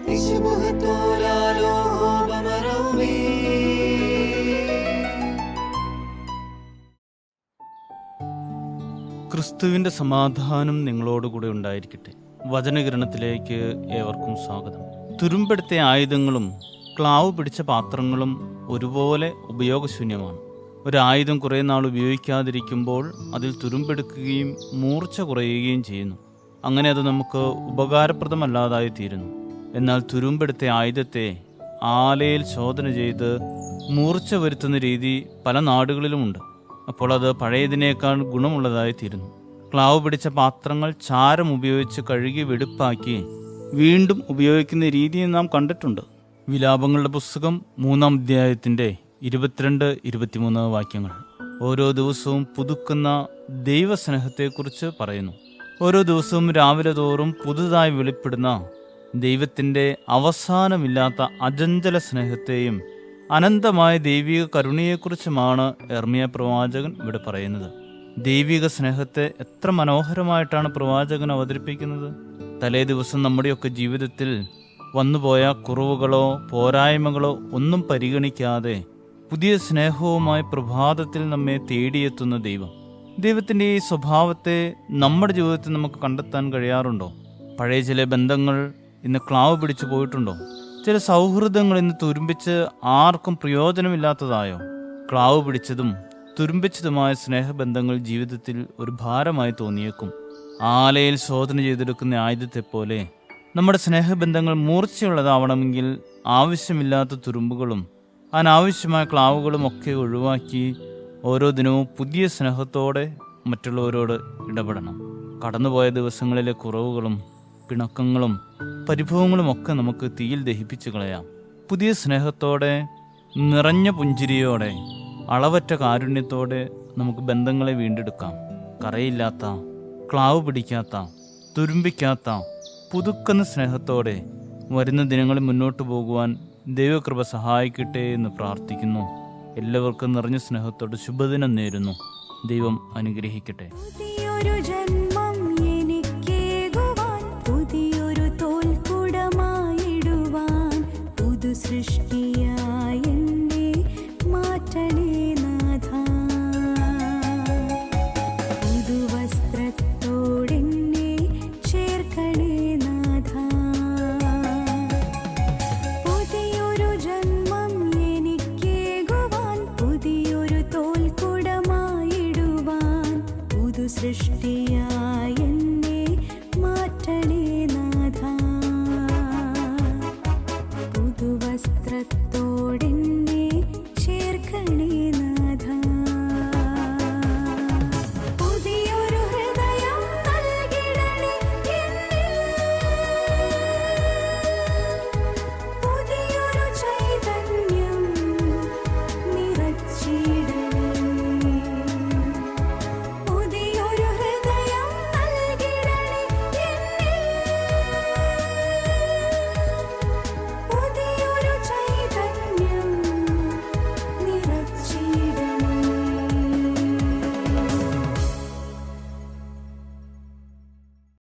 ക്രിസ്തുവിൻ്റെ സമാധാനം നിങ്ങളോടുകൂടെ ഉണ്ടായിരിക്കട്ടെ. വചനകിരണത്തിലേക്ക് ഏവർക്കും സ്വാഗതം. തുരുമ്പെടുത്ത ആയുധങ്ങളും ക്ലാവ് പിടിച്ച പാത്രങ്ങളും ഒരുപോലെ ഉപയോഗശൂന്യമാണ്. ഒരായുധം കുറേ നാൾ ഉപയോഗിക്കാതിരിക്കുമ്പോൾ അതിൽ തുരുമ്പെടുക്കുകയും മൂർച്ച കുറയുകയും ചെയ്യുന്നു. അങ്ങനെ അത് നമുക്ക് ഉപകാരപ്രദമല്ലാതായി തീരുന്നു. എന്നാൽ തുരുമ്പെടുത്ത ആയുധത്തെ ആലയിൽ ശോധന ചെയ്ത് മൂർച്ച വരുത്തുന്ന രീതി പല നാടുകളിലുമുണ്ട്. അപ്പോൾ അത് പഴയതിനേക്കാൾ ഗുണമുള്ളതായി തീരുന്നു. ക്ലാവ് പിടിച്ച പാത്രങ്ങൾ ചാരം ഉപയോഗിച്ച് കഴുകി വെടുപ്പാക്കി വീണ്ടും ഉപയോഗിക്കുന്ന രീതി നാം കണ്ടിട്ടുണ്ട്. വിലാപങ്ങളുടെ പുസ്തകം 3-ാം അധ്യായത്തിൻ്റെ 22-23 വാക്യങ്ങൾ ഓരോ ദിവസവും പുതുക്കുന്ന ദൈവസ്നേഹത്തെക്കുറിച്ച് പറയുന്നു. ഓരോ ദിവസവും രാവിലെ തോറും പുതുതായി വെളിപ്പെടുന്ന ദൈവത്തിൻ്റെ അവസാനമില്ലാത്ത അചഞ്ചല സ്നേഹത്തെയും അനന്തമായ ദൈവിക കരുണയെക്കുറിച്ചുമാണ് യിരെമ്യാ പ്രവാചകൻ ഇവിടെ പറയുന്നത്. ദൈവിക സ്നേഹത്തെ എത്ര മനോഹരമായിട്ടാണ് പ്രവാചകൻ അവതരിപ്പിക്കുന്നത്. തലേ ദിവസം നമ്മുടെയൊക്കെ ജീവിതത്തിൽ വന്നുപോയ കുറവുകളോ പോരായ്മകളോ ഒന്നും പരിഗണിക്കാതെ പുതിയ സ്നേഹവുമായി പ്രഭാതത്തിൽ നമ്മെ തേടിയെത്തുന്ന ദൈവത്തിൻ്റെ ഈ സ്വഭാവത്തെ നമ്മുടെ ജീവിതത്തിൽ നമുക്ക് കണ്ടെത്താൻ കഴിയാറുണ്ടോ? പഴയ ചില ബന്ധങ്ങൾ ഇന്ന് ക്ലാവ് പിടിച്ചു പോയിട്ടുണ്ടോ? ചില സൗഹൃദങ്ങൾ ഇന്ന് തുരുമ്പിച്ച് ആർക്കും പ്രയോജനമില്ലാത്തതായോ? ക്ലാവ് പിടിച്ചതും തുരുമ്പിച്ചതുമായ സ്നേഹബന്ധങ്ങൾ ജീവിതത്തിൽ ഒരു ഭാരമായി തോന്നിയേക്കും. ആലയിൽ ശോധന ചെയ്തെടുക്കുന്ന ആയുധത്തെപ്പോലെ നമ്മുടെ സ്നേഹബന്ധങ്ങൾ മൂർച്ചയുള്ളതാവണമെങ്കിൽ ആവശ്യമില്ലാത്ത തുരുമ്പുകളും അനാവശ്യമായ ക്ലാവുകളും ഒക്കെ ഒഴിവാക്കി ഓരോ ദിനവും പുതിയ സ്നേഹത്തോടെ മറ്റുള്ളവരോട് ഇടപെടണം. കടന്നുപോയ ദിവസങ്ങളിലെ കുറവുകളും പിണക്കങ്ങളും പരിഭവങ്ങളും ഒക്കെ നമുക്ക് തീയിൽ ദഹിപ്പിച്ച് കളയാം. പുതിയ സ്നേഹത്തോടെ, നിറഞ്ഞ പുഞ്ചിരിയോടെ, അളവറ്റ കാരുണ്യത്തോടെ നമുക്ക് ബന്ധങ്ങളെ വീണ്ടെടുക്കാം. കറയില്ലാത്ത, ക്ലാവ് പിടിക്കാത്ത, തുരുമ്പിക്കാത്ത, പുതുക്കുന്ന സ്നേഹത്തോടെ വരുന്ന ദിനങ്ങളിൽ മുന്നോട്ട് പോകുവാൻ ദൈവകൃപ സഹായിക്കട്ടെ എന്ന് പ്രാർത്ഥിക്കുന്നു. എല്ലാവർക്കും നിറഞ്ഞ സ്നേഹത്തോടെ ശുഭദിനം നേരുന്നു. ദൈവം അനുഗ്രഹിക്കട്ടെ.